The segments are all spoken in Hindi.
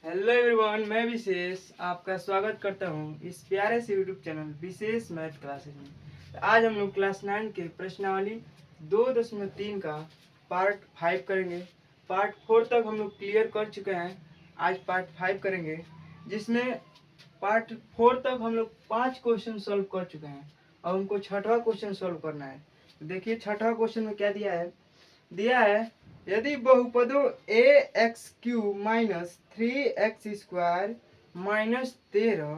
हेलो एवरीवन, मैं विशेष आपका स्वागत करता हूं इस प्यारे से यूट्यूब चैनल विशेष मैथ क्लासेज में। तो आज हम लोग क्लास 9 के प्रश्नावली 2.3 का पार्ट 5 करेंगे। पार्ट 4 तक हम लोग क्लियर कर चुके हैं। आज पार्ट 5 करेंगे, जिसमें पार्ट 4 तक हम लोग 5 क्वेश्चन सॉल्व कर चुके हैं और उनको छठवां क्वेश्चन सॉल्व करना है। तो देखिए छठवां क्वेश्चन में क्या दिया है यदि बहुपदों a x cube minus 3x² minus 13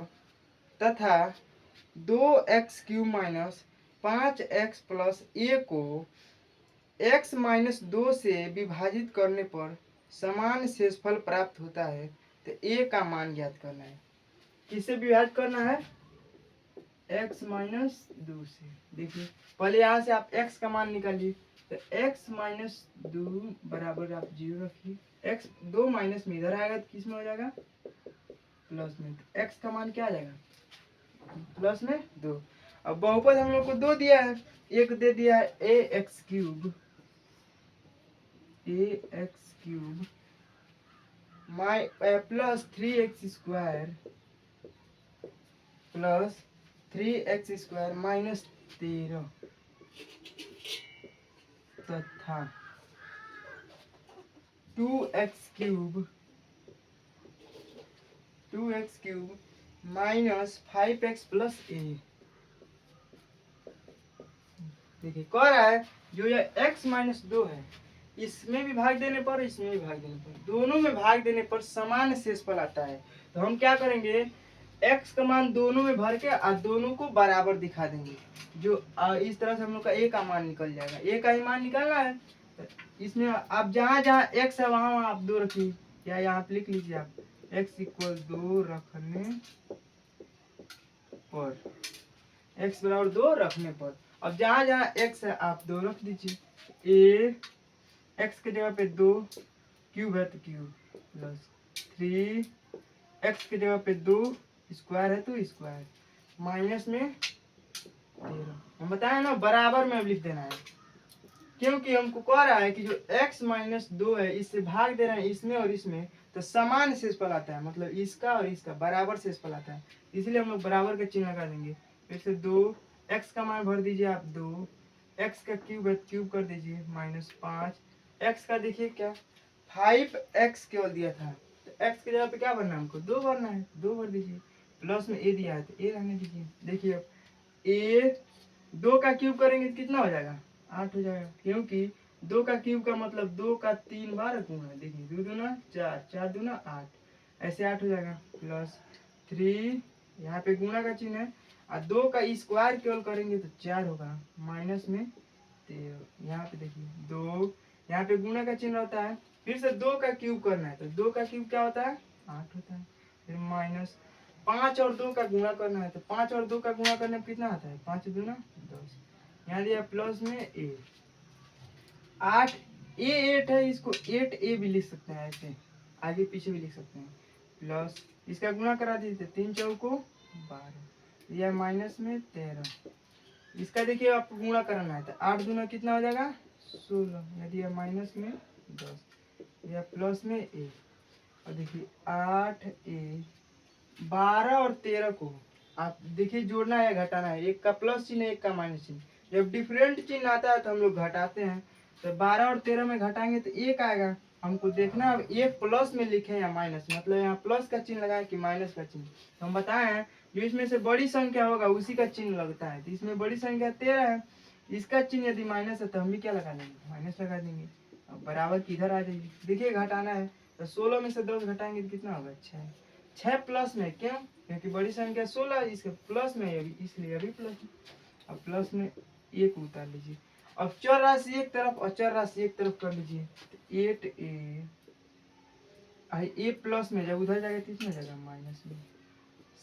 तथा 2x³ minus 5x plus a को x माइनस 2 से विभाजित करने पर समान शेषफल प्राप्त होता है, तो a का मान ज्ञात करना है। किससे विभाजित करना है? x माइनस 2 से। देखिए पहले यहाँ से आप x का मान निकालिए, तो x माइनस 2 बराबर आप 0 रखिए। x 2 माइनस में इधर आएगा तो किस में हो जाएगा? प्लस में। तो x का मान क्या आ जाएगा? प्लस में 2। अब बहुपद हम लोग को 2 दिया है, एक दे दिया है ax³ plus 3x² plus 3x² minus 13 तथा 2x³ minus 5x plus a। देखिए कह रहा है जो ये x माइनस 2 है, इसमें भी भाग देने पर, इसमें भी भाग देने पर, दोनों में भाग देने पर समान शेषफल आता है। तो हम क्या करेंगे, x का मान दोनों में भर के और दोनों को बराबर दिखा देंगे। जो इस तरह से हम लोग का a का मान निकल जाएगा। a का ही मान निकालना है। तो इसमें आप जहाँ जहाँ x है वहाँ वहाँ आप 2 रखिए, या यहाँ पे लिख लीजिए आप x इक्वल 2 रखने पर, x बराबर 2 रखने पर। अब जहाँ जहाँ x है आप 2 रख दीजिए। a x के जगह पे 2 क्यूब है तो क्यूब प्लस 3 x के जगह पे 2 स्क्वायर है तो स्क्वायर माइनस में 13। हम बताए ना बराबर में अब लिख देना है, क्योंकि हमको कह रहा है कि जो x माइनस 2 है इससे भाग दे रहे हैं इसमें और इसमें, तो समान शेषफल आता है, मतलब इसका और इसका बराबर शेषफल आता है। इसलिए हम लोग बराबर का चिन्ह लगा देंगे। फिर से 2 x का मान भर दीजिए आप 2, x का क्यूब है क्यूब कर दीजिए माइनस 5, x का देखिए क्या 5x केवल दिया था, तो x की जगह पे क्या भरना है हमको? 2 भरना है, 2 भर दीजिए। प्लस में a दिया है तो a रहने दीजिए। देखिए अब a 2 का क्यूब करेंगे तो कितना हो जाएगा? 8 हो जाएगा, क्योंकि 2 का क्यूब का मतलब 2 का 3 बार गुणा है। देखिए 2 दूना 4, 4 दूना 8, ऐसे 8 हो जाएगा। प्लस 3 यहाँ पे गुणा का चिन्ह है, और 2 का स्क्वायर केवल करेंगे तो 4 होगा माइनस में 13। यहाँ पे देखिए 2 यहाँ पे गुणा का चिन्ह होता है, फिर से 2 का क्यूब करना है तो 2 का क्यूब क्या होता है? 8 होता है। फिर माइनस 5 और 2 का गुणा करना है तो 5 और 2 का गुणा करने में कितना आता है? 5 दूना 10। यहाँ दिया प्लस में a 8 8 है, इसको 8a भी लिख सकते हैं, ऐसे आगे पीछे भी लिख सकते हैं। प्लस इसका गुणा करा दीजिए, 3 चौको 12, यह माइनस में 13। इसका देखिए आपको गुणा करना है तो 8 दूना कितना हो जाएगा? 16, यदि यह माइनस में 10, यह प्लस में a। और देखिए 8a 12 और 13 को आप देखिए जोड़ना है घटाना है, एक का प्लस चिन्ह एक का माइनस चिन्ह। जब डिफरेंट चिन्ह आता है तो हम लोग घटाते हैं, तो 12 और 13 में घटाएंगे तो 1 आएगा। हमको देखना है अब 1 प्लस में लिखे या माइनस, मतलब यहाँ प्लस का चिन्ह लगाए कि माइनस का चिन्ह। तो हम बताए हैं जो इसमें से बड़ी संख्या होगा उसी का चिन्ह लगता है। तो इसमें बड़ी संख्या 13 है, इसका चिन्ह यदि माइनस है तो हम भी क्या लगा देंगे? माइनस लगा देंगे। अब बराबर किधर आ जाएगी? देखिए घटाना है तो 16 में से 10 घटाएंगे तो कितना होगा? 6। 6 प्लस में, क्यों? क्योंकि बड़ी संख्या 16 इसके प्लस में है, इसलिए अभी प्लस में। अब प्लस में 1 उतार लीजिए। अब चर राशि एक तरफ और चर राशि एक तरफ कर लीजिए, तो 8a a प्लस में जब उधर जाएगा कितना जाएगा? माइनस में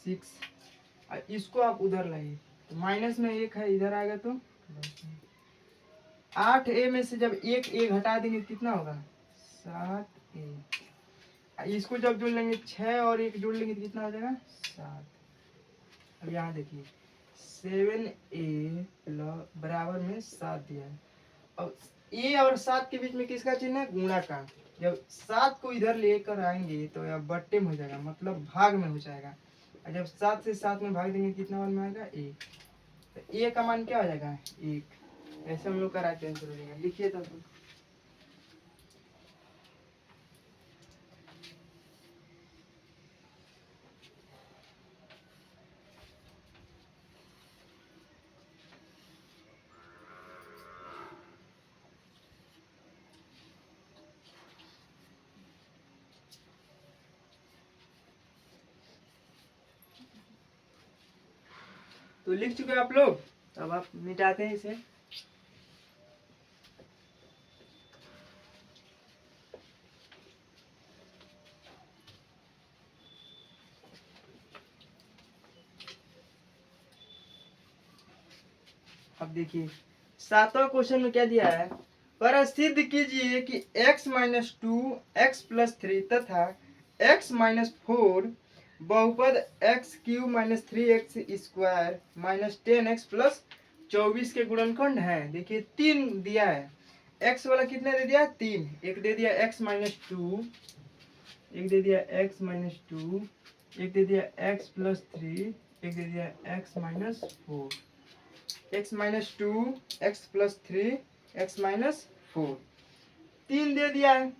6। इसको आप उधर लाइए तो माइनस में 1 है, इधर आएगा तो प्लस में 8a में से जब एक a घटा देंगे कितना होगा? 7a। इसको जब जोड़ लेंगे 6 और 1 जोड़ लेंगे तो कितना हो जाएगा? 7। अब यहाँ देखिए 7a बराबर में 7 दिया है। अब a और 7 के बीच में किसका चिन्ह है? गुणा का। जब 7 को इधर लेकर आएंगे तो यह बट्टे में हो जाएगा, मतलब भाग में हो जाएगा। और जब 7 से 7 में भाग देंगे कितना मान में आएगा 1, तो ए का मान क्या हो जाएगा 1। ऐसे हम लोग का राइट आंसर हो जाएगा। लिखिए तब तो लिख चुके आप लोग, अब आप मिटाते हैं इसे। अब देखिए 7वां क्वेश्चन में क्या दिया है, पर सिद्ध कीजिए कि x minus two x plus three तथा x माइनस फोर बहुपद x cube minus three x square minus 10x plus 24 के गुणनखंड है। देखिए 3 दिया है, x वाला कितने दे दिया 3, एक दे दिया x माइनस टू, एक दे दिया x माइनस टू, एक दे दिया x प्लस थ्री, एक दे दिया x minus four. x minus two, x plus three, x minus four, 3 दे दिया है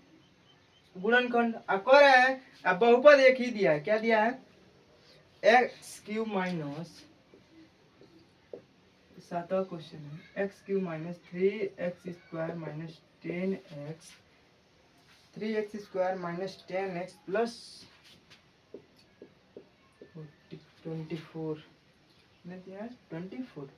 गुणनखंड। अब कह रहा है अब बहुपद एक ही दिया है, क्या दिया है एक्स क्यू माइनस, 7वां क्वेश्चन है x cube minus three x square minus 10x, 3x square minus 10x plus 24 दिया है 24।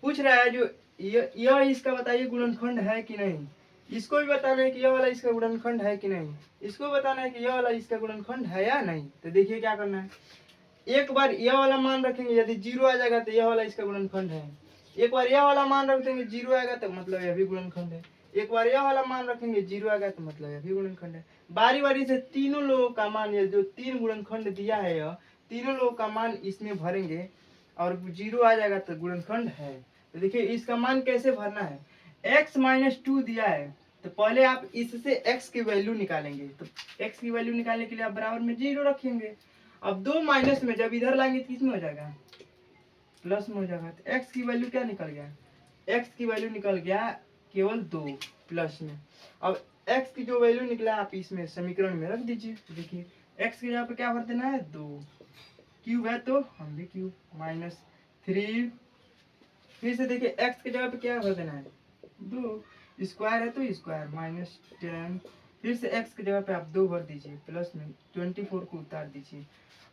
पूछ रहा है जो यह इसका बताइए गुणनखंड है कि नहीं। इसको भी बताना है कि यह वाला इसका गुणनखंड है कि नहीं, इसको बताना है कि यह वाला इसका गुणनखंड है या नहीं। तो देखिए क्या करना है, एक बार यह वाला मान रखेंगे, यदि 0 आ जाएगा तो यह वाला इसका गुणनखंड है। एक बार यह वाला मान रख देंगे 0 आएगा तो मतलब यह भी गुणनखंड है। एक बार यह वाला मान रखेंगे 0 आएगा तो मतलब यह भी गुणनखंड है। बारी बारी से तीनों लोगों का मान, ये जो 3 गुणनखंड दिया है यह तीनों लोगों का मान इसमें भरेंगे और 0 आ जाएगा तो गुणनखंड है। तो देखिए इसका मान कैसे भरना है, x माइनस टू दिया है तो पहले आप इससे x की वैल्यू निकालेंगे। तो x की वैल्यू निकालने के लिए आप बराबर में 0 रखेंगे। अब 2 माइनस में जब इधर लाएंगे तो किसमें हो जाएगा प्लस में हो जाएगा। तो x की वैल्यू क्या निकल गया, x की वैल्यू निकल गया केवल 2 प्लस में। अब x की जो वैल्यू निकला आप इसमें समीकरण में रख दीजिए। देखिए x की जगह पे क्या भर देना है 2, क्यूब है तो हम भी क्यूब माइनस 3, फिर से देखिए x की जगह पे क्या भर देना है 2, स्क्वायर है तो स्क्वायर माइनस 10, फिर से x की जगह पे आप 2 भर दीजिए प्लस में 24 को उतार दीजिए।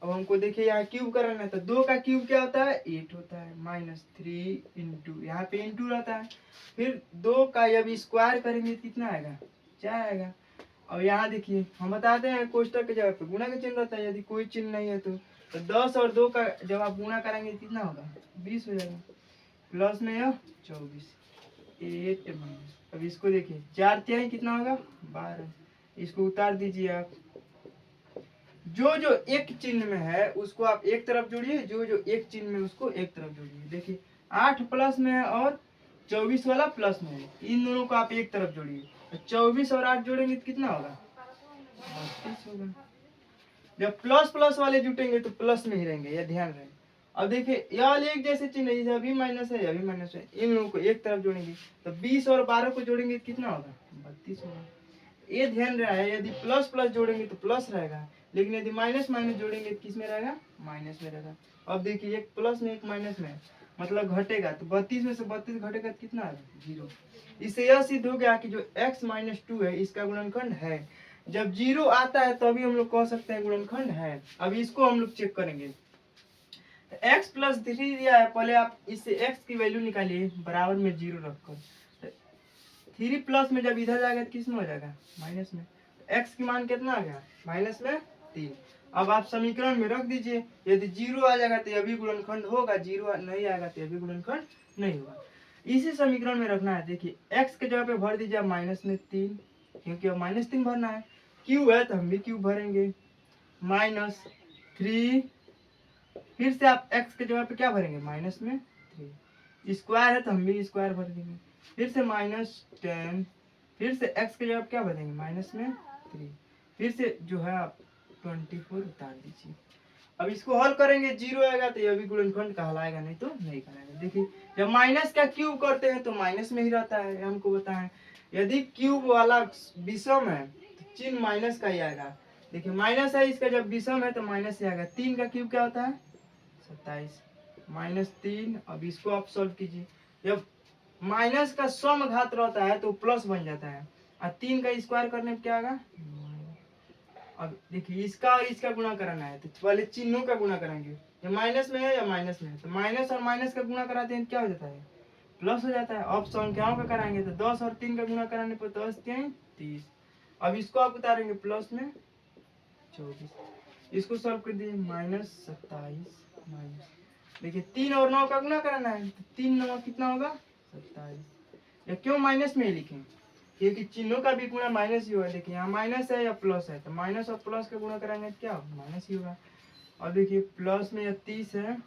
अब हमको देखिए यहाँ क्यूब कराना है तो 2 का क्यूब क्या होता है 8 होता है माइनस 3 इंटू, यहाँ पे इंटू रहता है, फिर 2 का जब स्क्वायर करेंगे कितना आएगा 4 आएगा। अब यहाँ देखिए हम बताते हैं कोष्टक की जगह पे गुणा का चिन्ह रहता है, यदि कोई चिन्ह नहीं है तो 10 और 2 का जब आप गुणा करेंगे कितना होगा 20 हो जाएगा, प्लस में यह 24 8 माइनस। अब इसको देखिए 4 तिहाई कितना होगा 12, इसको उतार दीजिए आप। जो जो एक चिन्ह में है उसको आप एक तरफ जोड़िए, जो जो एक चिन्ह में उसको एक तरफ जोड़िए। देखिए 8 प्लस में है और 24 वाला प्लस में है, इन दोनों को आप एक तरफ जोड़िए। 24 और 8 जोड़ेंगे तो कितना होगा 32 होगा। जब प्लस प्लस वाले जुटेंगे तो प्लस में ही रहेंगे, यह ध्यान रहे। अब देखिए यह वाले एक जैसे चिन्ह है, अभी माइनस है अभी माइनस है, इन लोगों को एक तरफ जोड़ेंगे तो 20 और 12 को जोड़ेंगे तो कितना होगा 32 होगा। ये ध्यान रहा है यदि प्लस प्लस जोड़ेंगे तो प्लस रहेगा, लेकिन यदि माइनस माइनस जोड़ेंगे तो किस में रहेगा माइनस में रहेगा। अब देखिए एक प्लस में एक माइनस में मतलब घटेगा, तो 32 में से 32 घटेगा तो कितना आएगा 0। इससे यह सिद्ध हो गया कि जो x माइनस टू है इसका गुणनखंड है। जब 0 आता है तभी हम लोग कह सकते हैं गुणनखंड है। अब इसको हम लोग चेक करेंगे। x प्लस 3 दिया है, पहले आप इससे x की वैल्यू निकालिए बराबर में 0 रखकर। 3 प्लस में जब इधर जाएगा तो किस में हो जाएगा माइनस में, x की मान कितना आ गया माइनस में 3। अब आप समीकरण में रख दीजिए, यदि 0 आ जाएगा तो यह भी गुणनखंड होगा, 0 नहीं आएगा तो यह भी गुणनखंड नहीं होगा। इसी समीकरण में रखना है। देखिए x के जगह पे भर दीजिए माइनस में 3, क्योंकि अब माइनस 3 भरना है। क्यू है तो हम भी क्यू भरेंगे माइनस 3, फिर से आप x के जगह पे क्या भरेंगे माइनस में 3, स्क्वायर है तो हम भी स्क्वायर भर देंगे, फिर से माइनस 10, फिर से x के जगह पे क्या भरेंगे माइनस में 3। फिर से जो है आप 24 उतार दीजिए। अब इसको हल करेंगे, 0 आएगा तो यह भी गुणनखंड कहलाएगा, नहीं तो नहीं कहलाएगा। देखिए जब माइनस का क्यूब करते हैं तो माइनस में ही रहता है, हमको बताएं। यदि क्यूब वाला विषम है तो चिन्ह माइनस का ही आएगा। देखिए माइनस है, इसका जब विषम है तो माइनस ही आएगा। 3 का क्यूब क्या होता है? 27 माइनस 3। अब इसको आप सॉल्व कीजिए। जब माइनस का सम घात रहता है तो प्लस बन जाता है, और 3 का स्क्वायर करने पे क्या आएगा? अब देखिए इसका और इसका गुणा कराना है तो पहले चिन्हों का गुणा करेंगे। ये माइनस में है या माइनस में है, तो माइनस और माइनस का गुणा कराते हैं क्या हो जाता है? प्लस हो जाता है। अब संख्याओं का कराएंगे तो 10 और 3 का गुणा कराने पर 10 3 30। अब इसको आप उतारेंगे प्लस में 24। इसको सॉल्व कर दीजिए, माइनस 27 माइनस, देखिए 3 और 9 का गुणा कराना है तो 3 9 कितना होगा? 27। या क्यों माइनस में ही लिखें? क्योंकि चिन्हों का भी गुणा माइनस ही होगा। देखिए यहाँ माइनस है या प्लस है, तो माइनस और प्लस का गुणा कराएंगे क्या होगा? माइनस ही होगा। और देखिए प्लस में या 30 है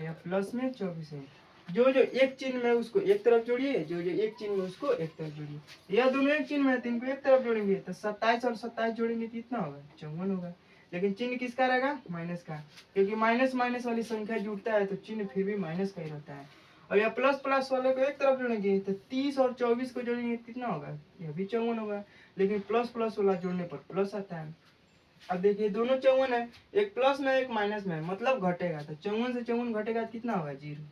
या प्लस में 24 है, जो जो एक चिन्ह में उसको एक तरफ जोड़िए, जो जो एक चिन्ह में उसको एक तरफ जोड़िए। यह दोनों एक चिन्ह में है तो इनको एक तरफ जोड़ेंगे तो 27 और 27 जोड़ेंगे कितना होगा? 54 होगा। लेकिन चिन्ह किसका रहेगा? माइनस का, क्योंकि माइनस माइनस वाली संख्या जुड़ता है तो चिन्ह फिर भी माइनस का ही रहता है। और यह प्लस प्लस वाले को एक तरफ जोड़ेंगे तो 30 और 24 को जोड़ेंगे कितना होगा? यह भी 54 होगा। लेकिन प्लस प्लस वाला जोड़ने पर प्लस आता है। अब देखिए दोनों 54 है, एक प्लस में एक माइनस में, मतलब घटेगा। तो 54 से 54 घटेगा तो कितना होगा? 0।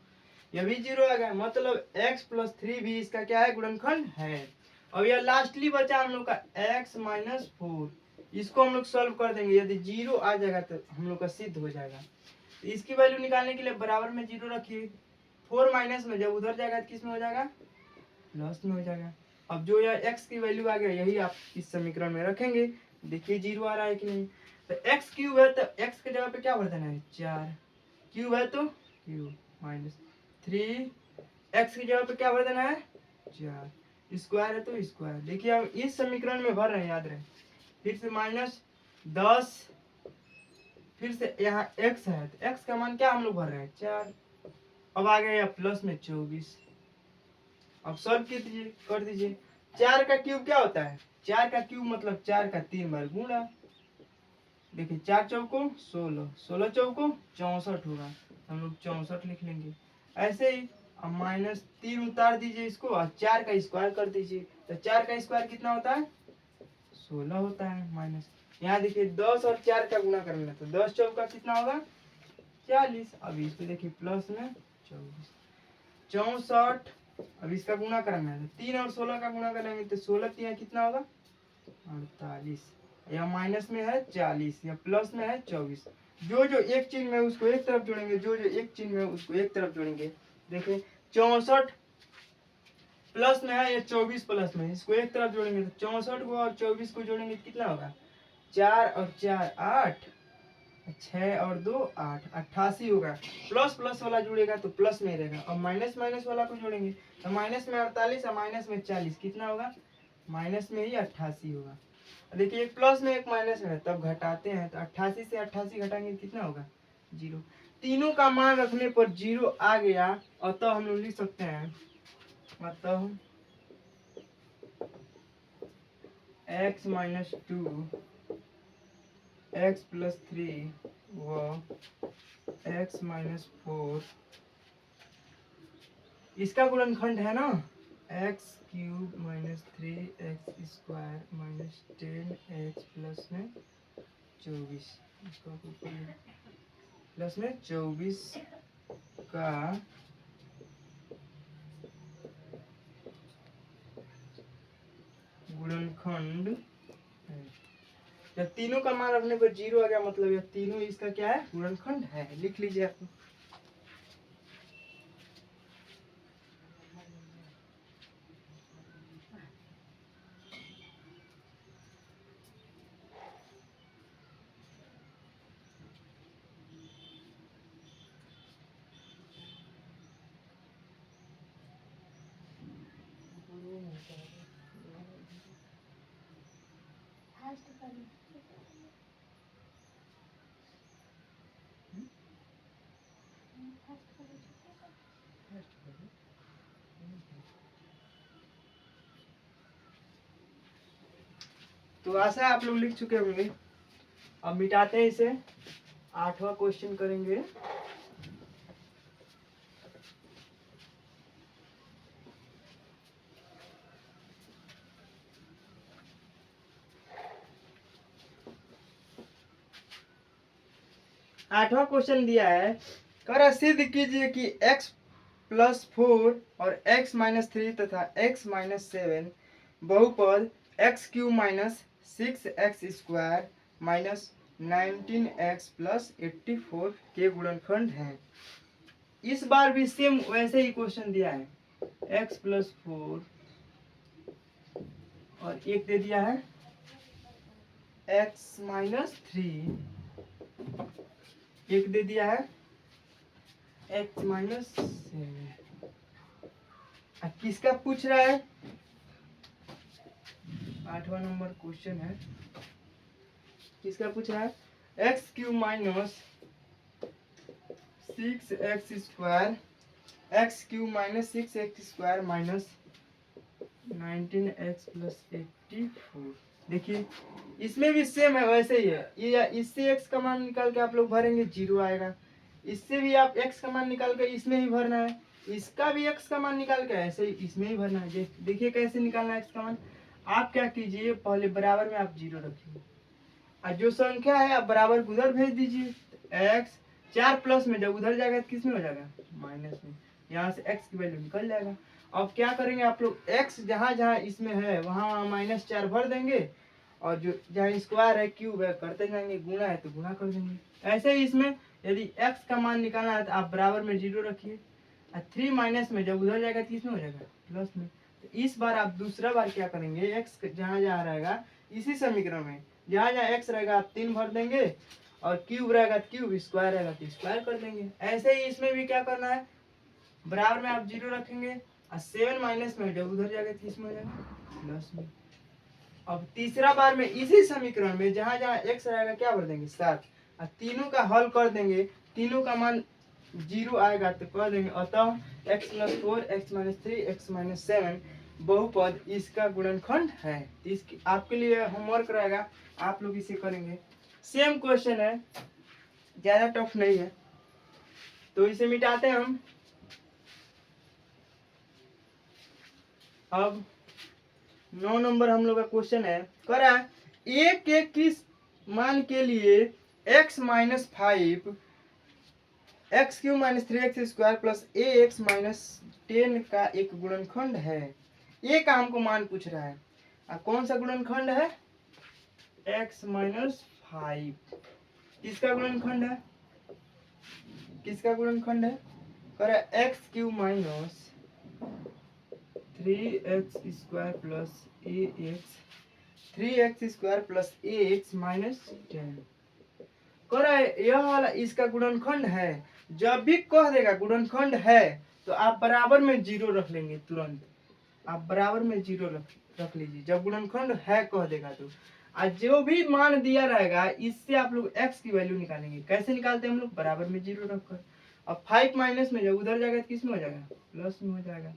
यह भी 0 आ गया, मतलब x प्लस 3 भी इसका क्या है? गुणनखंड है। अब यह लास्टली बचा हम लोग का x माइनस 4। इसको हम लोग सॉल्व कर देंगे। यदि 0 आ जाएगा तो हम लोग का सिद्ध हो जाएगा। तो इसकी वैल्यू निकालने के लिए बराबर में 0 रखिए। 4 माइनस में जब उधर जाएगा तो किस में हो जाएगा? प्लस में हो जाएगा। अब जो यह x की वैल्यू आ गया यही आप इस समीकरण में रखेंगे। देखिए 0 आ रहा है कि नहीं। तो x क्यूब है तो x के जगह पे क्या भर देना है? 4। क्यूब है तो क्यूब माइनस 3, x की जगह पे क्या भर देना है? 4। स्क्वायर है तो स्क्वायर। देखिए हम इस समीकरण में भर रहे हैं, याद रहे। फिर से माइनस 10, फिर से यहाँ x है तो x का मान क्या हम लोग भर रहे हैं? 4। अब आ गया प्लस में 24। अब सॉल्व कर दीजिए। 4 का क्यूब क्या होता है? 4 का क्यूब मतलब 4 का 3 बार गुणा। देखिए 4 चौको 16, 16 चौको 64 होगा, हम लोग 64 लिख लेंगे। ऐसे ही अब माइनस 3 उतार दीजिए इसको और 4 का स्क्वायर कर दीजिए। तो 4 का स्क्वायर कितना होता है? 16 होता है। माइनस यहाँ देखिए 10 और 4 का गुणा करना, तो 10 चौका कितना होगा? 40। अब इसको देखिए प्लस में 24 64। अब इसका गुणा करना है, 3 और 16 का गुणा करेंगे तो 16 3 कितना होगा? 48। या माइनस में है 40 या प्लस में है 24। जो जो एक चिन्ह में उसको एक तरफ जोड़ेंगे, जो जो एक चिन्ह में उसको एक तरफ जोड़ेंगे। देखिए 64 प्लस में है या 24 प्लस में, इसको एक तरफ जोड़ेंगे तो 64 को और 24 को जोड़ेंगे कितना होगा? 4 और 4 8, 6 और 2 8, 88 होगा। प्लस प्लस वाला जुड़ेगा तो प्लस में रहेगा। और माइनस माइनस वाला को जोड़ेंगे तो माइनस में 48 और माइनस में 40 कितना होगा? माइनस में ही 88 होगा। देखिए एक प्लस में एक माइनस में, तब घटाते हैं तो 88 से 88 घटाएंगे कितना होगा? 0। तीनों का मान रखने पर 0 आ गया, अतः हम लोग लिख सकते हैं अतः x माइनस 2 x प्लस 3 व x माइनस 4 इसका गुणनखंड है ना, x cube minus 3x square minus 10x plus में 24, इसका प्लस में 24 का गुणनखंड है। जब तीनों का मान रखने पर 0 आ गया, मतलब यह तीनों इसका क्या है? गुणनखंड है। लिख लीजिए आप। तो तो आशा है आप लोग लिख चुके होंगे। अब मिटाते हैं इसे, 8वां क्वेश्चन करेंगे। आठवां क्वेश्चन दिया है, कर सिद्ध कीजिए कि x प्लस 4 और x माइनस 3 तथा x माइनस 7 बहुपद x cube minus 6x square minus 19x plus 84 के गुणनखंड हैं। इस बार भी सेम वैसे ही क्वेश्चन दिया है, x प्लस 4 और एक दे दिया है x माइनस 3, एक दे दिया है x माइनस 7। किसका पूछ रहा है? 8वां नंबर क्वेश्चन है, किसका पूछ रहा है? X cube minus 6x square, x cube minus 6x square minus 19x plus 84। देखिए इसमें भी सेम है, वैसे ही है। ये इससे x का मान निकाल के आप लोग भरेंगे 0 आएगा, इससे भी आप x का मान निकाल के इसमें ही भरना है, इसका भी x का मान निकाल के ऐसे ही इसमें ही भरना है। देखिए कैसे निकालना है x का मान। आप क्या कीजिए, पहले बराबर में आप 0 रखिए और जो संख्या है आप बराबर उधर भेज दीजिए। x 4 प्लस में जब उधर जाएगा तो किस में हो जाएगा? माइनस में। यहाँ से x की वैल्यू निकल जाएगा। अब क्या करेंगे आप लोग, x जहाँ जहाँ इसमें है वहाँ -4 भर देंगे और जो जहाँ स्क्वायर है क्यूब है करते जाएंगे, गुणा है तो गुणा कर देंगे। ऐसे ही इसमें यदि x का मान निकालना है तो आप बराबर में 0 रखिए और 3 माइनस में जब उधर जाएगा तो किसमें हो जाएगा? प्लस में। तो इस बार आप दूसरा बार क्या करेंगे, x जहाँ जहाँ रहेगा इसी समीकरण में जहाँ जहाँ x रहेगा आप 3 भर देंगे और क्यूब रहेगा तो क्यूब, स्क्वायर रहेगा तो स्क्वायर कर देंगे। ऐसे ही इसमें भी क्या करना है, बराबर में आप 0 रखेंगे और 7 माइनस में जब उधर जाएगा तो इसमें हो जाएगा प्लस में। अब तीसरा बार में इसी समीकरण में जहाँ जहाँ x रहेगा क्या भर देंगे? 7 और तीनों का हल कर देंगे, तीनों का मान 0 आएगा तो कर देंगे। अतः x plus 4 x minus 3 x minus 7 बहुपद इसका गुणनखंड है। इसकी आपके लिए होमवर्क रहेगा, आप लोग इसे करेंगे। सेम क्वेश्चन है, ज्यादा टफ नहीं है, तो इसे मिटाते हैं हम। अब 9 नंबर हम लोग का क्वेश्चन है, करा a के किस मान के लिए x minus 5 x cube minus 3x square plus a x minus 10 का एक गुणनखंड है। ये का हमको मान पूछ रहा है। कौन सा गुणनखंड है? x minus 5। किसका गुणनखंड है? किसका गुणनखंड है? करे x cube minus 3x square plus a x 3x square plus a x minus 10। करे यह वाला इसका गुणनखंड है। जब भी कह देगा गुणनखंड है तो आप बराबर में 0 रख लेंगे तुरंत। आप बराबर में 0 रख लीजिए जब गुणनखंड है कह देगा तो। आज जो भी मान दिया रहेगा इससे आप लोग x की वैल्यू निकालेंगे। कैसे निकालते हैं हम लोग? बराबर में 0 रखकर। अब 5 माइनस में जब उधर जाएगा तो किस में हो जाएगा? प्लस में हो जाएगा।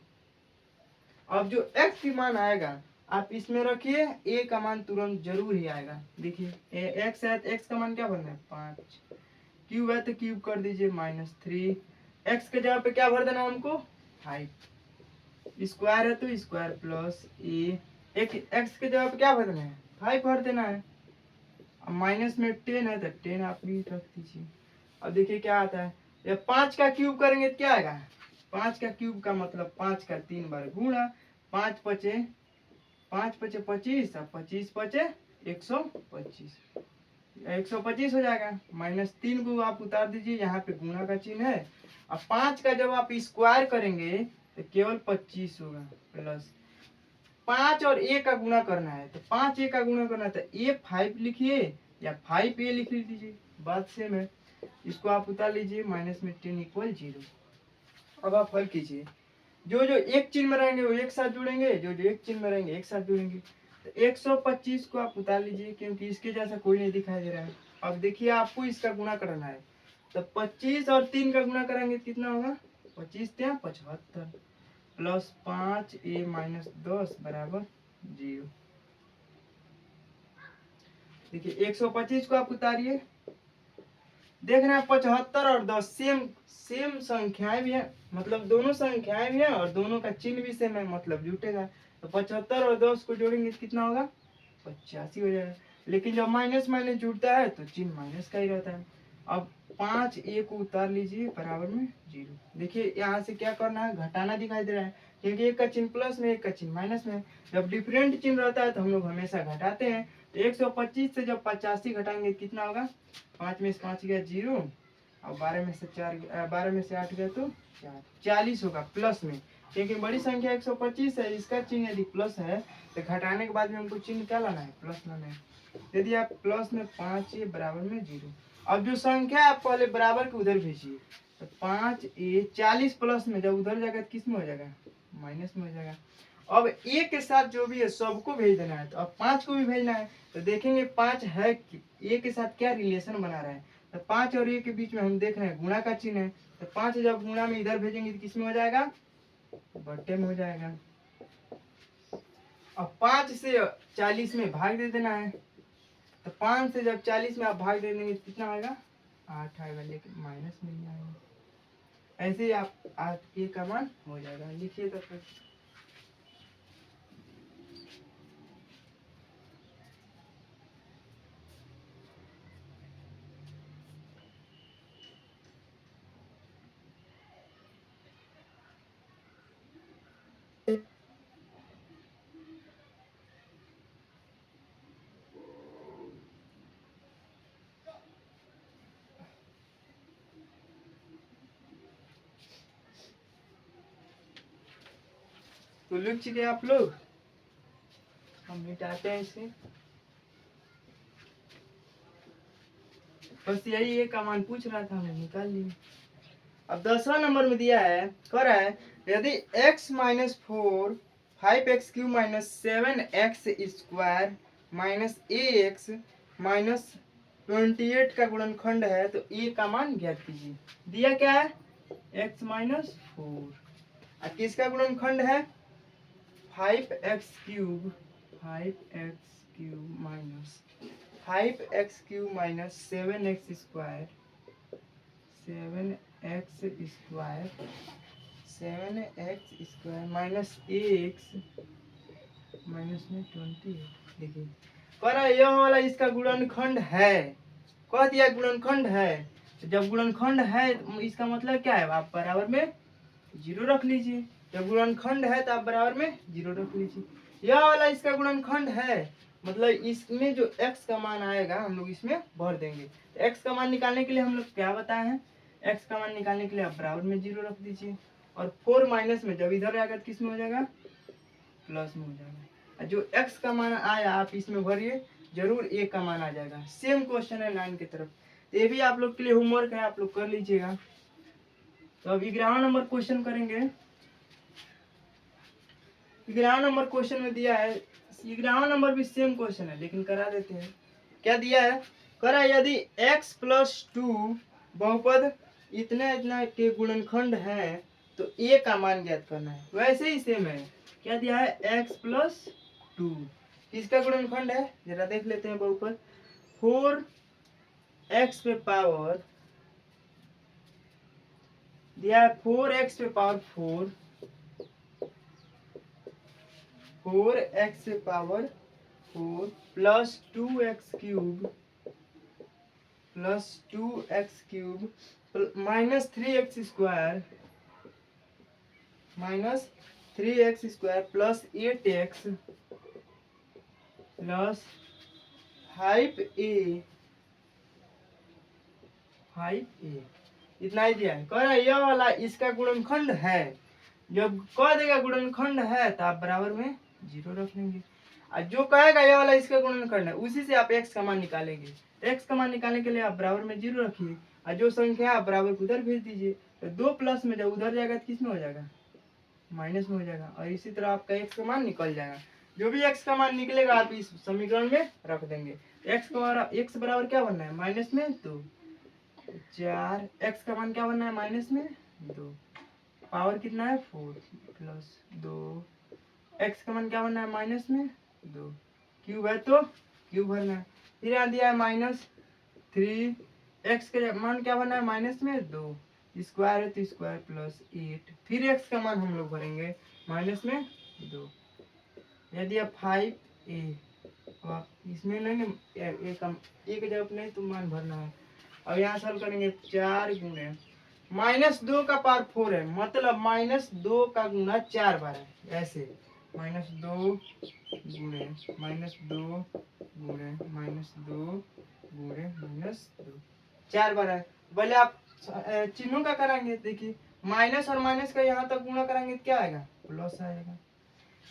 अब जो x की मान आएगा आप इसमें रखिए, a का मान तुरंत जरूर ही आएगा। देखिए x है तो x का मान क्या बनना है? 5। क्यूब है तो क्यूब कर दीजिए -3। x के जगह पे क्या भर देना हमको? 5। स्क्वायर है तो स्क्वायर प्लस ए। एक x के जगह पे क्या भर देना है? 5 भर देना है। अब माइनस में 10 है तो 10 आप भी रख दीजिए। अब देखिए क्या आता है, ये 5 का क्यूब करेंगे तो क्या आएगा? 5 का क्यूब का मतलब 5 का 3 बार गुणा, 5 पचे 25 और 25 पचे 125, 125 हो जाएगा। -3 को आप उतार दीजिए, यहाँ पे गुणा का चिन्ह है। अब 5 का जब आप स्क्वायर करेंगे तो केवल 25 होगा प्लस 5 और a का गुणा करना है तो 5a का गुणा करना है तो a 5 लिखिए या 5a लिख लीजिए, बात सेम है। इसको आप उतार लीजिए, -10 इक्वल 0। अब आप हल कीजिए, जो जो एक चिन्ह में रहेंगे वो एक साथ जुड़ेंगे, जो जो एक चिन्ह में रहेंगे एक साथ जुड़ेंगे। तो 125 को आप उतार लीजिए क्योंकि इसके जैसा कोई नहीं दिखाई दे रहा है। अब देखिए आपको इसका गुणा करना है तो 25 और 3 का गुणा करेंगे कितना होगा? 25 × 75 प्लस 5a - 10 बराबर 0। देखिए 125 को आप उतारिए, देख रहे हैं 75 और 10 सेम सेम संख्याएं भी है, मतलब दोनों संख्याएं भी है और दोनों का चिन्ह भी सेम है, मतलब जुटेगा। तो 75 और 10 को जोड़ेंगे तो कितना होगा, 85 हो जाएगा। लेकिन जब माइनस माइनस जुड़ता है तो चिन्ह माइनस का ही रहता है। अब 5 a को उतार लीजिए बराबर में 0। देखिए यहाँ से क्या करना है, घटाना दिखाई दे रहा है, क्योंकि एक का चिन्ह प्लस में एक का चिन्ह माइनस में। जब डिफरेंट चिन्ह रहता है तो हम लोग हमेशा घटाते हैं। तो 125 से जब 85 घटाएंगे तो कितना होगा, 5 में से 5 गया 0 और 12 में से 4 12 में से 8 गया तो 4, 40 होगा प्लस में, क्योंकि बड़ी संख्या 125 है, इसका चिन्ह यदि प्लस है तो घटाने के बाद में हमको चिन्ह क्या लाना है, प्लस लाना है। यदि आप प्लस में 5 a बराबर में 0, अब जो संख्या आप पहले बराबर के उधर भेजिए, तो 5 a 40 प्लस में जब उधर जाएगा तो किस में हो जाएगा, माइनस में हो जाएगा। अब a के साथ जो भी है सबको भेज देना है, तो अब 5 को भी भेजना है। तो देखेंगे 5 है कि a के साथ क्या रिलेशन बना रहा है, तो 5 और a के बीच में हम देख रहे हैं गुणा का चिन्ह है। तो 5 जब गुणा में इधर भेजेंगे तो किस में हो जाएगा, बट्टे में हो जाएगा। अब 5 से 40 में भाग दे देना है, तो 5 से जब 40 में आप भाग दे देंगे तो कितना आएगा, 8 आएगा, लेकिन माइनस में नहीं आएगा। ऐसे ही आप a का मान हो जाएगा। लिखिए तो फिर तो लिख चुके आप लोग, हम मिटाते हैं इसे। बस यही एक का मान पूछ रहा था, हमने निकाल लिया। अब 10वां नंबर में दिया है, कह रहा है यदि x minus 4 5x³ minus 7x² minus ax minus 28 का गुणनखंड है तो a का मान ज्ञात कीजिए। दिया क्या है, x माइनस 4 और किसका गुणनखंड है, 5x³ 5x³ minus 5x³ minus 7x² 7x² minus ax minus में 20। देखिए कह रहा है यह वाला इसका गुणनखंड है, कह दिया गुणनखंड है। तो जब गुणनखंड है तो इसका मतलब क्या है, आप बराबर में 0 रख लीजिए। जब गुणनखंड है तो आप बराबर में 0 रख लीजिए। यह वाला इसका गुणनखंड है, मतलब इसमें जो x का मान आएगा हम लोग इसमें भर देंगे। तो x का मान निकालने के लिए हम लोग क्या बताए हैं, x का मान निकालने के लिए आप बराबर में 0 रख दीजिए और 4 माइनस में जब इधर आएगा तो किस में हो जाएगा, प्लस में हो जाएगा। जो x का मान आया आप इसमें भरिए, जरूर a का मान आ जाएगा। सेम क्वेश्चन है 9 की तरफ, ये भी आप लोग के लिए होमवर्क है, आप लोग कर लीजिएगा। तो अब 11वां नंबर क्वेश्चन करेंगे। 11वां नंबर क्वेश्चन में दिया है, 11वां नंबर भी सेम क्वेश्चन है लेकिन करा देते हैं। क्या दिया है, करा यदि x प्लस 2 बहुपद इतना इतना के गुणनखंड है तो a का मान ज्ञात करना है। वैसे ही सेम है, क्या दिया है, x प्लस 2 किसका गुणनखंड है, जरा देख लेते हैं। बहुपद 4x पे पावर दिया है, 4x पे पावर 4x पे power 4 plus 2x³ plus 2x³ minus 3x² minus 3x² plus 8x plus 5a इतना ही दिया है। कह रहा है यह वाला इसका गुणनखंड है, जब कह देगा गुणनखंड है तो आप बराबर में 0 रख लेंगे, और जो कहेगा यह वाला इसका गुणनखंड है उसी से आप x का मान निकालेंगे। x का मान निकालने के लिए आप बराबर में 0 रखिए और जो संख्या आप बराबर को उधर भेज दीजिए। तो 2 प्लस में जब उधर जाएगा तो किस में हो जाएगा, माइनस में हो जाएगा, और इसी तरह आपका x का मान निकल जाएगा। जो भी x का मान निकलेगा आप इस समीकरण में रख देंगे। x बराबर क्या बनना है, माइनस में 2 4, x का मान क्या बनना है, माइनस में 2, पावर कितना है 4 प्लस 2, x का मान क्या बनना है, माइनस में 2, क्यूब है तो क्यूब भरना है। फिर यहाँ दिया है -3, एक्स का मान क्या बना है माइनस में 2, स्क्वायर है तो स्क्वायर प्लस 8, फिर एक्स का मान हम लोग भरेंगे माइनस में 2, यह दिया 5a, इसमें नहीं एक जगह पे नहीं तो मान भरना है। अब यहाँ सॉल्व करेंगे 4 गुणे -2 का पावर 4 है, मतलब -2 का गुना 4 बार है, ऐसे -2 गुणे -2 गुणे -2 गुणे -2 4 बार है। पहले आप चिन्हों का कराएंगे, देखिए माइनस और माइनस का यहाँ तक गुणा कराएंगे तो क्या आएगा, प्लस आएगा।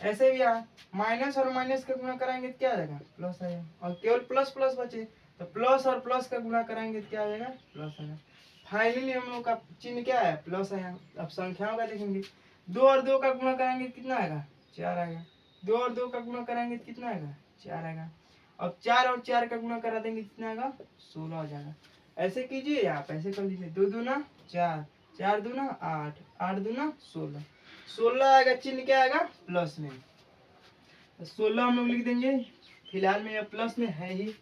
ऐसे भी यहाँ माइनस और माइनस का गुणा कराएंगे तो क्या आ जाएगा, प्लस आ जाएगा। और केवल प्लस प्लस बचे तो प्लस और प्लस का गुणा कराएंगे तो क्या आ जाएगा, प्लस आएगा। फाइनली हम लोग का चिन्ह क्या है, प्लस आया। अब संख्याओं का देखेंगे, 2 और 2 का गुणा कराएंगे कितना आएगा, 4 आएगा। 2 और 2 का गुणा कराएंगे तो कितना आएगा, 4 आएगा। अब 4 और 4 का गुणा करा देंगे कितना आएगा, 16 आ जाएगा। ऐसे कीजिए, आप ऐसे कर लीजिए, 2 दूना 4, 4 दूना 8, 8 दूना 16, 16 आएगा। चिन्ह क्या आएगा, प्लस में। 16 हम लोग लिख देंगे, फिलहाल में यह प्लस में है ही।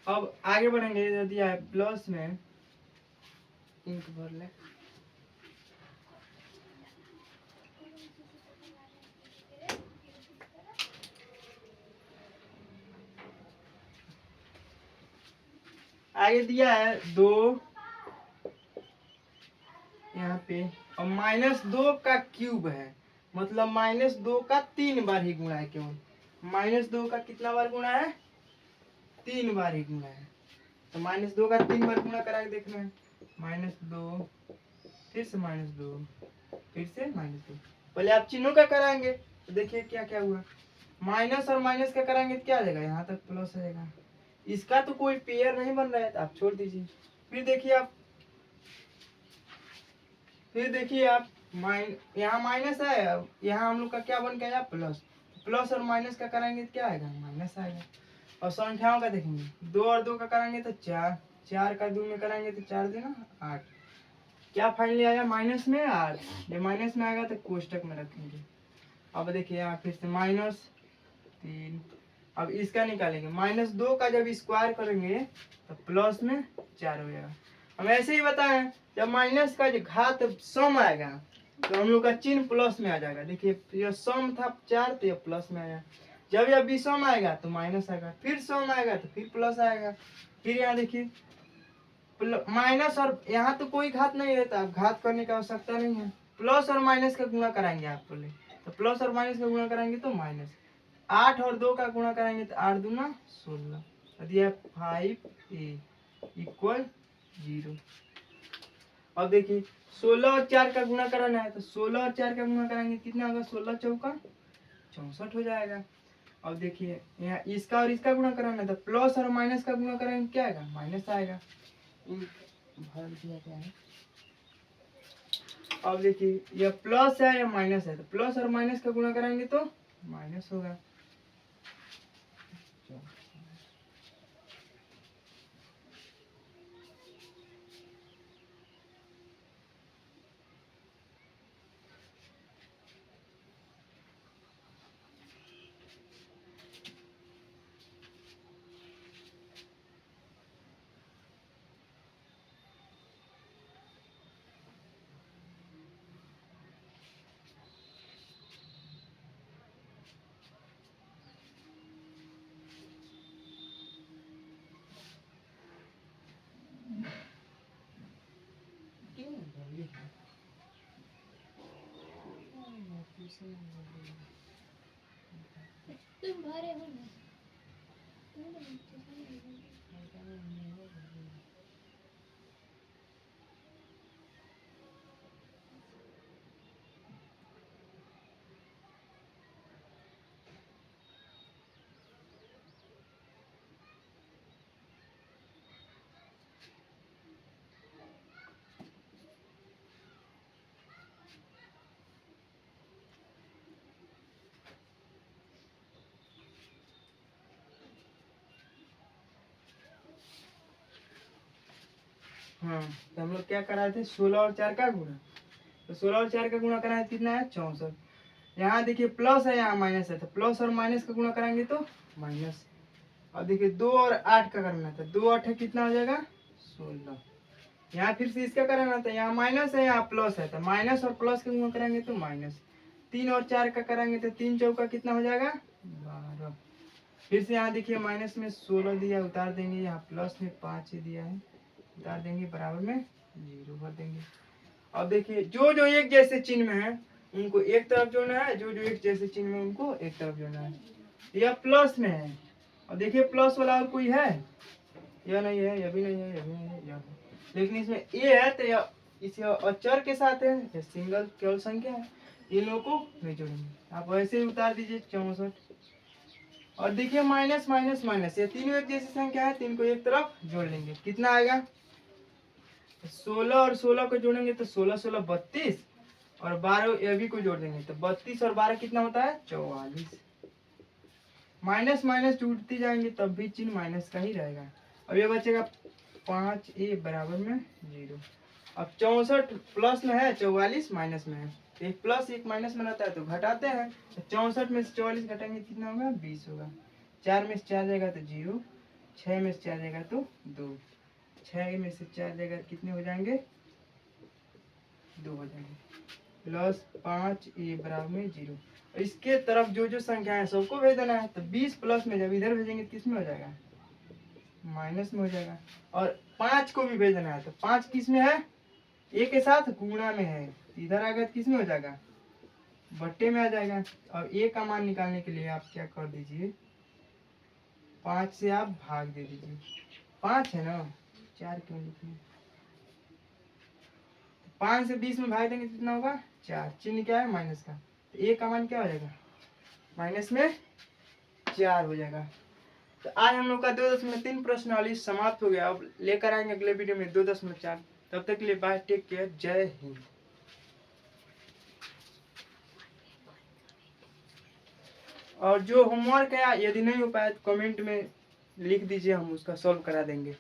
अब आगे बढ़ेंगे, यदि है प्लस में, इंक भर ले, आगे दिया है 2 यहाँ पे, और -2 का क्यूब है, मतलब -2 का 3 बार ही गुणा है केवल। -2 का कितना बार गुणा है, 3 बार ही गुणा है। तो -2 का 3 बार गुणा करा के देखना है, -2 फिर से -2 फिर से -2। पहले आप चिन्हों का कराएंगे तो देखिए क्या क्या हुआ, माइनस और माइनस का कराएंगे तो क्या आ जाएगा, यहाँ तक प्लस आ जाएगा। इसका तो कोई पेयर नहीं बन रहा है तो आप छोड़ दीजिए। फिर देखिए आप, यहाँ माइनस है, यहाँ हम लोग का क्या बन गया, प्लस। प्लस और माइनस का कराएंगे तो क्या आएगा, माइनस आएगा। और संख्याओं का देखेंगे, 2 और 2 का कराएंगे तो 4, 4 का 2 में कराएंगे तो 4 दूना 8, क्या फाइनली आया, माइनस में 8। ये माइनस में आएगा तो कोष्टक में रखेंगे। अब देखिए यहाँ फिर से -3, अब इसका निकालेंगे, -2 का जब स्क्वायर करेंगे तो प्लस में 4 हो जाएगा। हम ऐसे ही बताएं, जब माइनस का जो घात सम आएगा तो हम लोग का चिन्ह प्लस में आ जाएगा। देखिए यह सम था 4 तो यह प्लस में आया। जब यह विषम आएगा तो माइनस आएगा, फिर सम आएगा तो फिर प्लस आएगा। फिर यहाँ देखिए माइनस, और यहाँ तो कोई घात नहीं रहता, आप घात करने की आवश्यकता नहीं है। प्लस और माइनस का गुणा कराएंगे आप पहले, तो प्लस और माइनस का गुणा कराएंगे तो माइनस। 8 और 2 का गुणा कराएंगे तो 8 दूना 16, यदि 5a इक्वल 0। अब देखिए 16 और 4 का गुणा कराना है तो 16 और 4 का गुणा कराएंगे कितना होगा, 16 चौका 64 हो जाएगा। अब देखिए यहाँ इसका और इसका गुणा कराना है तो प्लस और माइनस का गुणा कराएंगे क्या आएगा, माइनस आएगा। भर दिया गया है। अब देखिए यह प्लस है या माइनस है, तो प्लस और माइनस का गुणा कराएंगे तो माइनस होगा। तुम भरे हो ना, हाँ तो हम लोग क्या कराए थे, 16 और 4 का गुणा, तो 16 और 4 का गुणा कराए कितना है, 64। यहाँ देखिए प्लस है यहाँ माइनस है, तो प्लस और माइनस का गुणा कराएंगे तो माइनस। अब देखिए 2 और 8 का करना था, 2 8 कितना हो जाएगा 16। यहाँ फिर से इसका कराना था, यहाँ माइनस है यहाँ प्लस है, तो माइनस और प्लस के गुणा करेंगे तो माइनस। 3 और 4 का करेंगे तो 3 चौका कितना हो जाएगा 12। फिर से यहाँ देखिए माइनस में 16 दिया उतार देंगे, यहाँ प्लस में 5 ही दिया है उतार देंगे, बराबर में 0 भर देंगे। अब देखिए जो जो एक जैसे चिन्ह में है उनको एक तरफ जोड़ना है, जो जो एक जैसे चिन्ह में उनको एक तरफ जोड़ना है। यह प्लस में है, अब देखिए प्लस वाला और कोई है, यह नहीं है, यह भी नहीं है, यह भी नहीं है, यह है। लेकिन इसमें ए है तो यह इसे अचर के साथ है, यह सिंगल केवल संख्या है, इन लोगों को नहीं जोड़ेंगे। आप वैसे ही उतार दीजिए 64। और देखिए माइनस माइनस माइनस, ये तीनों एक जैसी संख्या है, तीन को एक तरफ जोड़ लेंगे, कितना आएगा 16 और 16 को जोड़ेंगे तो 16 16 32 और 12 ये भी को जोड़ देंगे तो 32 और 12 कितना होता है 44। माइनस माइनस जुड़ती जाएंगे तब भी चिन्ह माइनस का ही रहेगा। अब ये बचेगा 5a बराबर में 0। अब 64 प्लस में है, 44 माइनस में है, एक प्लस एक माइनस में रहता है तो घटाते हैं, तो 64 में से 44 घटाएंगे कितना होगा 20 होगा। 4 में से 4 जाएगा तो 0, 6 में से 4 जाएगा तो 2, 6 में से 4 जाएगा कितने हो जाएंगे 2 हो जाएंगे, प्लस 5a बराबर में 0। इसके तरफ जो जो संख्या है सबको भेज देना है, तो 20 प्लस में जब इधर भेजेंगे किस में हो जाएगा माइनस में हो जाएगा। और 5 को भी भेज देना है, तो 5 किस में है ए के साथ गुणा में है, इधर आएगा तो किस में हो जाएगा बट्टे में आ जाएगा। और ए का मान निकालने के लिए आप क्या कर दीजिए 5 से आप भाग दे दीजिए, 5 है ना 4 क्यों लिखे, 5 से 20 में भाग देंगे कितना होगा 4, चिन्ह क्या है माइनस का, तो ए का मान क्या हो जाएगा माइनस में 4 हो जाएगा। तो आज हम लोग का 2.3 प्रश्नावली समाप्त हो गया। अब लेकर आएंगे अगले वीडियो में 2.4। तब तक के लिए बाय, टेक केयर, जय हिंद। और जो होमवर्क है यदि नहीं हो पाया तो कमेंट में लिख दीजिए, हम उसका सॉल्व करा देंगे।